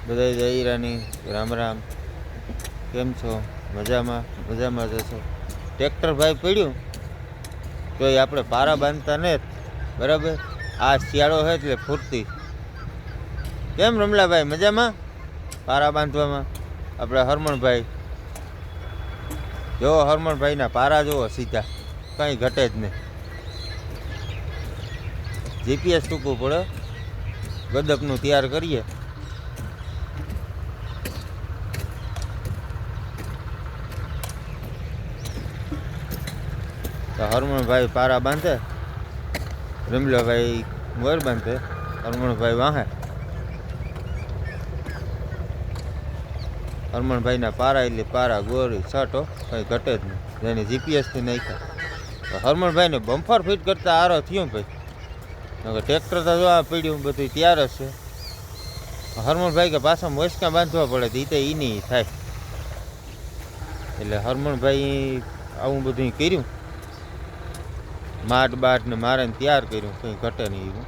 બધા જયરાની રામ રામ. કેમ છો? મજામાં? મજામાં જશો. ટ્રેક્ટર ભાઈ પડ્યું તો એ આપણે પારા બાંધતા ને બરાબર. આ શિયાળો છે એટલે ફૂરતી. કેમ રમલાભાઈ મજામાં? પારા બાંધવામાં આપણે હરમણભાઈ જો હરમણભાઈના પારા જુઓ સીધા, કંઈ ઘટે જ નહીં. જીપીએસ ટૂંકવું પડે. ગદપનું તૈયાર કરીએ. તો હરમણભાઈ પારા બાંધે, રમલાભાઈ મોર બાંધે, હરમણભાઈ વાહે. હરમણભાઈના પારા એટલે પારા ગોરી છટો, કંઈ ઘટે જ નહીં. જેને જીપીએસથી નાખ્યા તો હરમણભાઈને બમ્ફર ફિટ કરતા આરો થયું ભાઈ. ટ્રેક્ટર તો જોવા પડ્યું બધું તૈયાર જ છે. હરમણભાઈ કે પાછા મોસકા બાંધવા પડે તો એ નહીં થાય. એટલે હરમણભાઈ આવું બધું કર્યું, માટ બાટ ને મારે તૈયાર કર્યું, કંઈ ઘટે નહીં એવું.